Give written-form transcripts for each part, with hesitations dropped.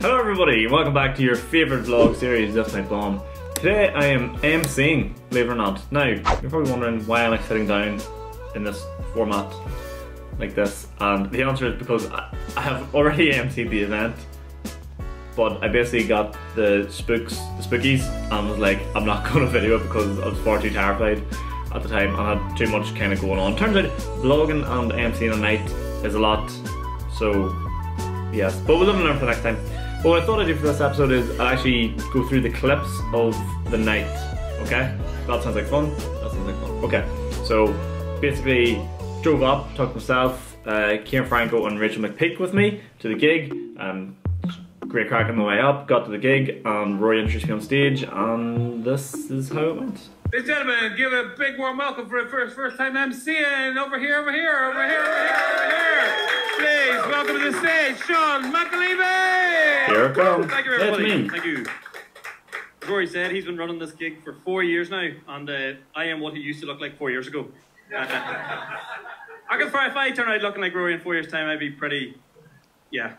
Hello everybody, welcome back to your favourite vlog series, This Night Bomb. Today I am emceeing, believe it or not. Now, you're probably wondering why am I sitting down in this format like this, and the answer is because I have already emceed the event, but I basically got the spookies, and was like, I'm not going to video it because I was far too terrified at the time and had too much kind of going on. Turns out vlogging and emceeing a night is a lot, so yes, but we'll live and learn for next time. But what I thought I'd do for this episode is I'll actually go through the clips of the night, okay? That sounds like fun? That sounds like fun. Okay, so basically drove up, talked to myself, Kieran Franco and Rachel McPeak with me to the gig. Great crack on the way up, got to the gig, and Rory introduced me on stage, and this is how it went. Ladies and gentlemen, give a big warm welcome for the first time MCing over here. Please welcome to the stage, Sean McAlevey. Here it comes. Thank you, everybody. That's me. Thank you. As Rory said, he's been running this gig for 4 years now, and I am what he used to look like 4 years ago. I guess if I turn out looking like Rory in 4 years' time, I'd be pretty, yeah.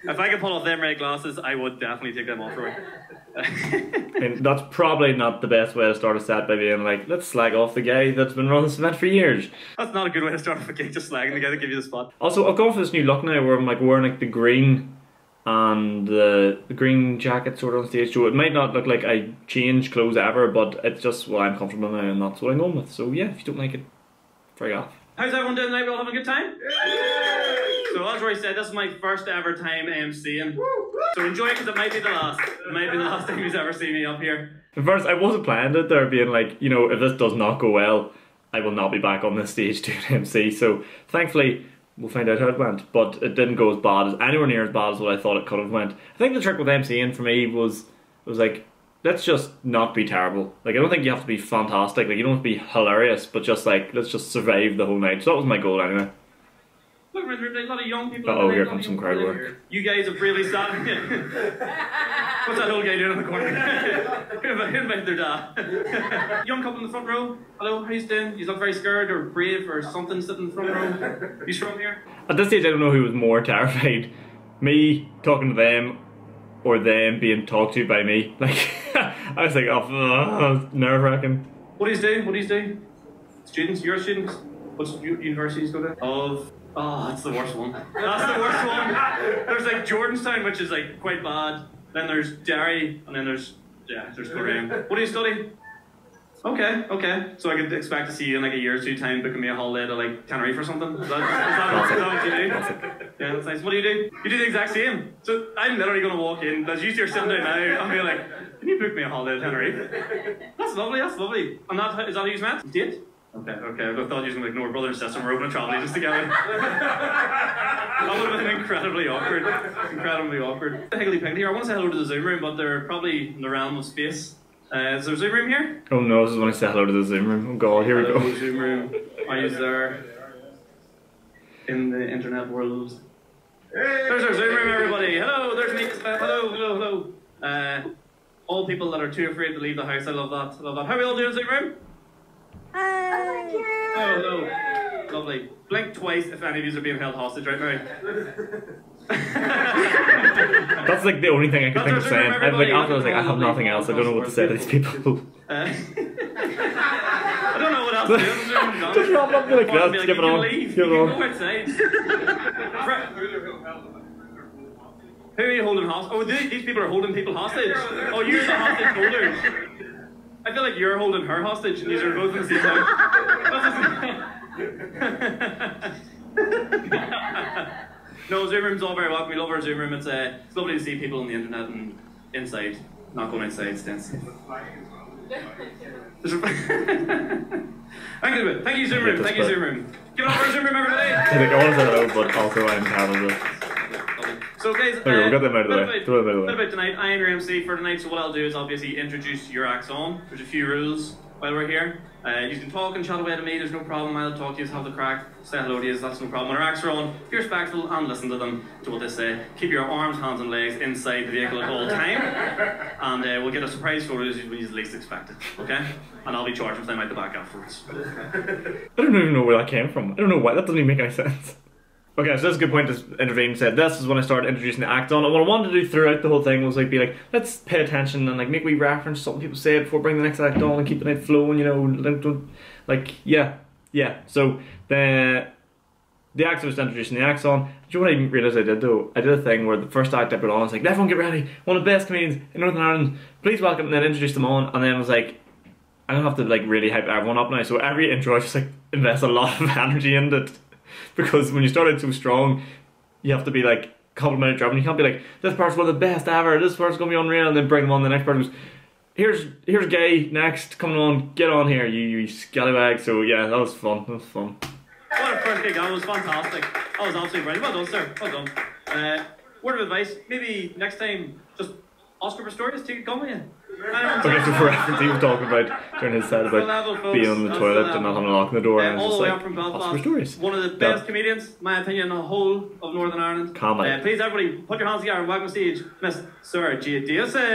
If I could pull off them red glasses, I would definitely take them off, Rory. And that's probably not the best way to start a set by being like, let's slag off the guy that's been running this event for years. That's not a good way to start off a gig, just slagging the guy that give you the spot. Also, I've gone for this new look now where I'm like wearing like the green and the green jacket sort of on stage, so it might not look like I change clothes ever, but it's just what I'm comfortable now and that's what I'm going with. So yeah, if you don't like it, frig off. How's everyone doing tonight? We all having a good time? Yeah! So as Roy said, this is my first ever time emceeing. So enjoy it because it might be the last. It might be the last time you've ever seen me up here. At first, I wasn't planning it there, being like, you know, if this does not go well, I will not be back on this stage doing MC. So thankfully, we'll find out how it went. But it didn't go as bad as anywhere near as bad as what I thought it could have went. I think the trick with MCing for me was like, let's just not be terrible. Like, I don't think you have to be fantastic. Like, you don't have to be hilarious, but just like, let's just survive the whole night. So that was my goal anyway. Look, there's a lot of young people. Oh, here comes some crowd work. You guys have really sat. What's that old guy doing in the corner? Invite their dad. Young couple in the front row. Hello, how you doing? You look very scared or brave or something sitting in the front row. You from here? At this stage, I don't know who was more terrified. Me talking to them or them being talked to by me. Like, I was like, oh, nerve-wracking. What do you do? What do you do? Students? You're a student? What's universities go to? Oh, that's the worst one. That's the worst one. There's like Jordanstown, which is like quite bad. Then there's Derry, and then there's Coleraine. What do you study? Okay. So I could expect to see you in like a year or two time booking me a holiday to like Tenerife or something. Is that what you do? Yeah, that's nice. What do? You do the exact same. So I'm literally going to walk in, as you two are sitting down now, I'll be like, can you book me a holiday to Tenerife? That's lovely. And is that how you met? Date? Okay. I thought you were going to ignore brother and sister and we're opening travel agents together. That would have been incredibly awkward. Higgledy-piggledy here. I want to say hello to the Zoom room, but they're probably in the realm of space. Is there a Zoom room here? Oh no, this is when I say hello to the Zoom room. Oh god, here we go. Zoom room. Are you there? In the internet world. There's our Zoom room, everybody. Hello, there's me. Hello. All people that are too afraid to leave the house. I love that. How are we all doing, Zoom room? Hi. Hello. Lovely. Blink twice if any of you are being held hostage right now. That's like the only thing I could think of saying. After I was like, I have nothing else. I don't know what to say to these people. I don't know what else to do. Just wrap up like that. Skip it on. Go outside. Who are you holding hostage? Oh, these people are holding people hostage. Oh, you're the hostage holders. I feel like you're holding her hostage and these are both in the same time. No, Zoom room's all very welcome. We love our Zoom room. It's lovely to see people on the internet and inside. Not going outside, staying safe. Thank you, Zoom room. Thank you, Zoom room. Give it up for our Zoom room, everybody. I think I want to say hello, but also I'm terrible. So guys, we got them out of the way. Bit about tonight. I am your MC for tonight, so what I'll do is I'll basically introduce your acts on. There's a few rules while we're here. You can talk and chat away to me, there's no problem. I'll talk to you, have the crack, say hello to you, that's no problem. When our acts are on, be respectful and listen to them, to what they say. Keep your arms, hands and legs inside the vehicle at all time. And we'll get a surprise photo when you least expect it, okay? And I'll be charging for them out the back afterwards. I don't even know where that came from. I don't know why, that doesn't even make any sense. Okay, so that's a good point. As intervening said, this is when I started introducing the act on. And what I wanted to do throughout the whole thing was like be like, let's pay attention and like make we reference something people say before bringing the next act on and keep the night flowing. You know, like yeah. So the acts I was introducing the acts on. Do you know what I didn't realise I did though? I did a thing where the first act I put on, I was like, everyone get ready, one of the best comedians in Northern Ireland, please welcome, and then introduce them on, and then I was like, I don't have to like really hype everyone up now, so every intro I just like invest a lot of energy in it, because when you start out so strong, you have to be like complimentary job, and you can't be like, this person's one of the best ever, this person's gonna be unreal, and then bring them on, the next person goes, here's Gay, next, coming on, get on here, you scallywag. So yeah, that was fun. What a first gig, that was fantastic. That was absolutely brilliant. Well done, sir. Well done. Word of advice, maybe next time, just Oscar Pistorius, take a come with you. Okay, so for reference, he was talking about during his set about being on the toilet and not having a lock on the door, and I was all the way just up from like, Belfast. Oscar Pistorius. One of the best comedians, my opinion, in the whole of Northern Ireland. Comedy. Please, everybody, put your hands together and welcome to stage Miss Sarah G. Diaz. Thank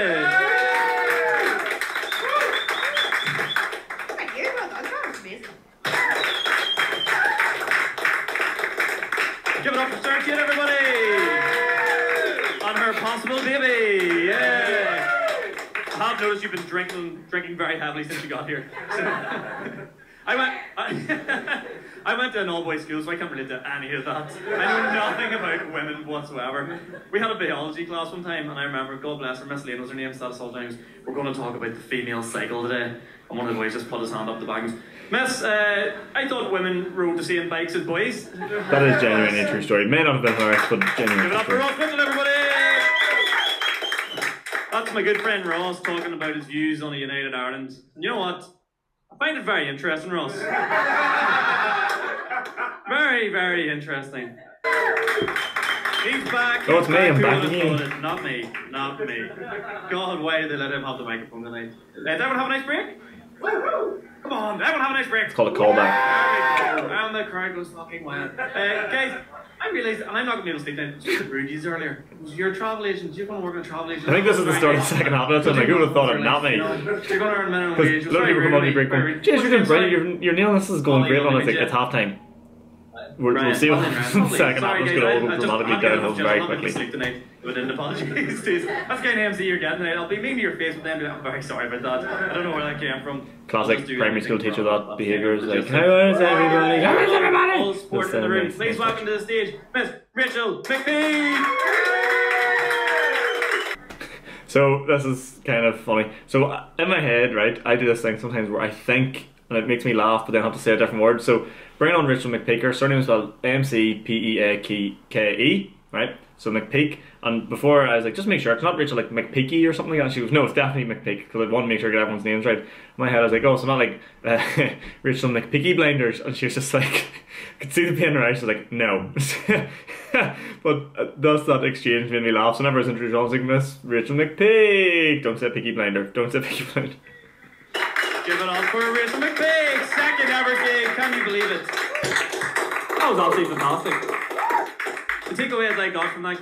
you, well done, that was amazing. Give it up for Sarah Jane, everybody! And her possible baby! Yeah! I have noticed you've been drinking very heavily since you got here. I went to an all-boys school, so I can't relate to any of that. I know nothing about women whatsoever. We had a biology class one time, and I remember, God bless her, Miss Lane was her name, said us all times, we're going to talk about the female cycle today. And one of the boys just put his hand up the back and goes, Miss, I thought women rode the same bikes as boys. That is genuinely a true story. May not have been correct, but genuinely. Give it up for Ross Whittle, everybody! That's my good friend Ross talking about his views on a United Ireland. And you know what? I find it very interesting, Ross. Very, very interesting. He's back. Oh, it's me, I'm back again. again. Not me. God, why did they let him have the microphone tonight? Did everyone have a nice break? Come on, everyone have a nice break. It's called a callback. There we go. And the crowd goes fucking wild. Guys, I realised, and I'm not going to be able to sleep now, just the Rudy's earlier. You're a travel agent, you're going to work in a travel agent. I think this is the start of the second half. That's like, who would have thought it? Not me. You're going to earn minimum wage. Because a lot of people come on your break going, James, you're doing brilliant, you're nailing this, is going great on it. It's half time. We'll see what happens in the second half. It's going to automatically downhill very quickly. Sleep tonight with an apology. That's the kind of MC you're getting tonight. I'll be mean to your face with them, but I'm very sorry about that. I don't know where that came from. Classic primary school teacher that behaviour is like, how is everybody? How is everybody? All sport in the room. Please welcome to the stage, Miss Rachel McPhee. So this is kind of funny. So in my head, right, I do this thing sometimes where I think, and it makes me laugh, but then I have to say a different word. So bring on Rachel McPeaker, surname is spelled M-C-P-E-A-K-E, right? So McPeak, and before I was like, just make sure it's not Rachel like McPeaky or something like that. She goes, no, it's definitely McPeak, because I want to make sure I get everyone's names right. In my head I was like, oh, so not like Rachel McPeaky Blinders, and she was just like, I could see the pain in her eyes. She was like, no. But that's that exchange made me laugh. So whenever I was introduced, I was like, Miss Rachel McPeak. Don't say Peaky Blinder. Don't say Peaky Blinder. Give it up for Rachel McPeak, second ever gig. Can you believe it? That was absolutely fantastic. The takeaways I got from that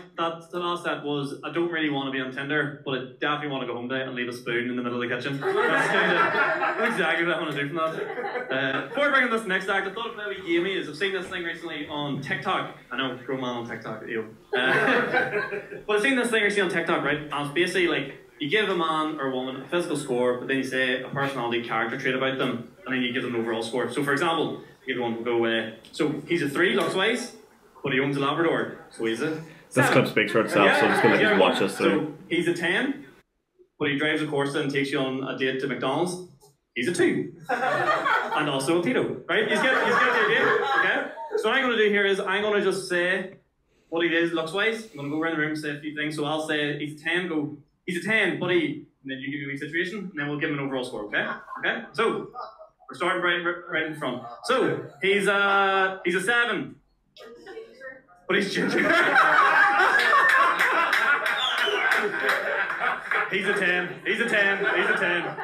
last set was, I don't really want to be on Tinder, but I definitely want to go home today and leave a spoon in the middle of the kitchen. That's exactly what I want to do from that. Before bringing this next act, I thought of maybe Jamie is, I've seen this thing recently on TikTok. I know, grown man on TikTok, ew. But I've seen this thing recently on TikTok, right? And it's basically like, you give a man or a woman a physical score, but then you say a personality character trait about them, and then you give them an overall score. So for example, everyone will go, so he's a 3 looks-wise, but he owns a Labrador, so he's a 7. This clip speaks for itself, so I'm just going to let you watch this through. So he's a 10, but he drives a Corsa and takes you on a date to McDonald's. He's a 2. And also a pedo, right? He's get the idea, okay? So what I'm going to do here is, I'm going to just say what he is looks-wise. I'm going to go around the room and say a few things. So I'll say, he's a 10, go, he's a 10, buddy. And then you give me a situation, and then we'll give him an overall score, okay? Okay? So, we're starting right in front. So, he's a 7. But he's ginger. He's a 10. He's a 10. He's a 10.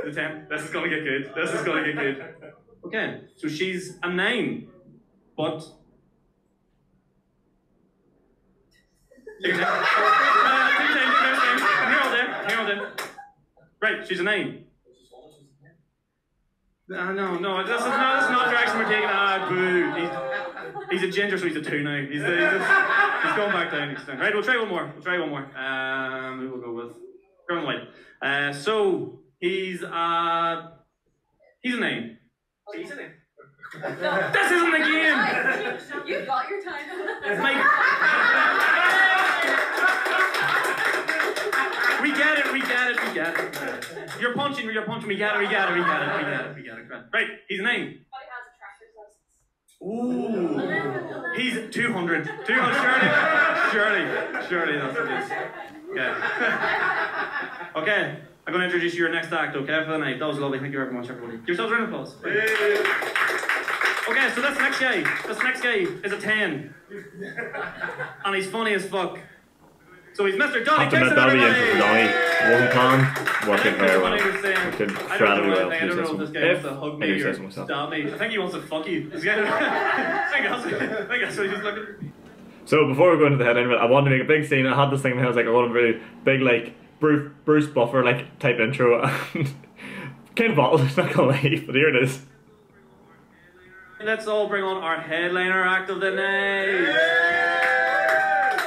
He's a 10. This is gonna get good. This is gonna get good. Okay, so she's a 9. But Here all day. Right, she's a 9. No, this is not the direction we're taking. Ah, boo. He's a ginger, so he's a 2 now. He's going back down. Right, we'll try one more. Who we'll go with? Graham White. So he's a name. He's a name. This isn't the game. You got your time. Mike. We get it. You're punching. We get it. Right, he's a name. But he has a tractor's license. Ooh. He's 200. Surely that's what it is. Yeah. Okay, I'm going to introduce your next act, okay, for the night. That was lovely. Thank you very much, everybody. Give yourselves a round of applause. Okay, so this next guy is a 10. And he's funny as fuck. So he's Mr. Johnny Kingston, everybody! Johnny wasn't planned, working very well. I don't know if this guy wants to hug me or stab me. I think he wants to fuck you. I think that's what he's looking for. So before we go into the headline, I wanted to make a big scene. I had this thing in my head, I was like, I want a really big, like, Bruce Buffer, like, type intro. And kind of bottled, not gonna lie, but here it is. Let's all bring on our headliner act of the night.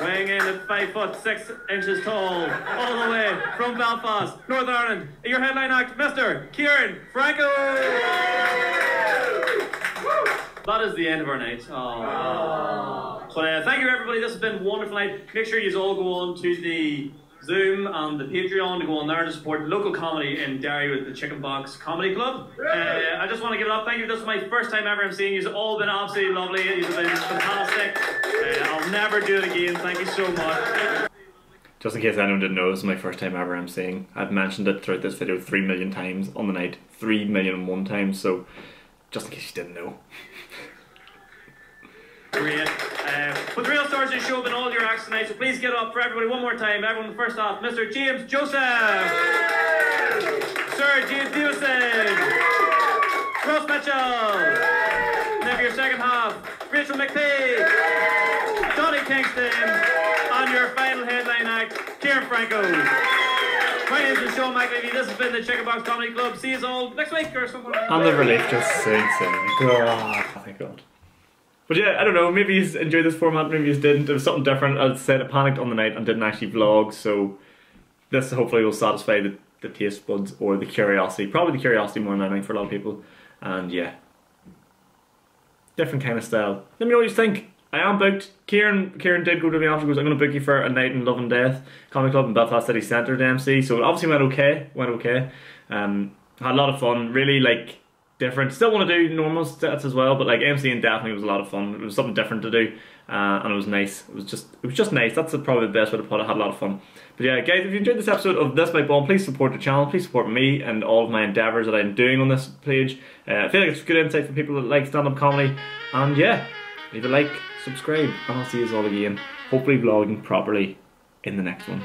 Weighing in at 5'6" tall, all the way from Belfast, Northern Ireland, your headline act, Mr. Kieran Franco! That is the end of our night. Aww. But thank you everybody, this has been a wonderful night. Make sure you all go on to the Zoom and the Patreon to go on there to support local comedy in Derry with the Chicken Box Comedy Club. I just want to give it up. Thank you. This is my first time ever emceeing. You've all been absolutely lovely. You've been fantastic. I'll never do it again. Thank you so much. Just in case anyone didn't know, this is my first time ever emceeing. I've mentioned it throughout this video 3 million times on the night. 3,000,001 times, so just in case you didn't know. Great. But the real stars of the show have been all your acts tonight, so please get up for everybody one more time. Everyone, first off, Mr. James Joseph, Sir James Davison, Ross Mitchell, and then for your second half, Rachel McPhee, Johnny Kingston, and your final headline act, Kieran Franco. My name is Sean McAlevey. This has been the Chicken Box Comedy Club. See you all next week or something. And the relief just sinks in. Oh, thank God. But yeah, I don't know, maybe you enjoyed this format, maybe you didn't. It was something different. As I said, I panicked on the night and didn't actually vlog, so this hopefully will satisfy the taste buds or the curiosity. Probably the curiosity more than anything for a lot of people. And yeah, different kind of style. Let me know what you think. I am booked. Kieran did go to me afterwards. I'm going to book you for a night in Love and Death Comedy Club in Belfast City Centre to MC. So it obviously went okay. Had a lot of fun. Really like different. Still want to do normal sets as well, but like MCing definitely was a lot of fun. It was something different to do, and it was nice. It was just nice. That's probably the best way to put it. I had a lot of fun. But yeah, guys, if you enjoyed this episode of This Might Bomb, please support the channel. Please support me and all of my endeavours that I'm doing on this page. I feel like it's good insight for people that like stand-up comedy. And yeah, leave a like, subscribe, and I'll see you all again. Hopefully vlogging properly in the next one.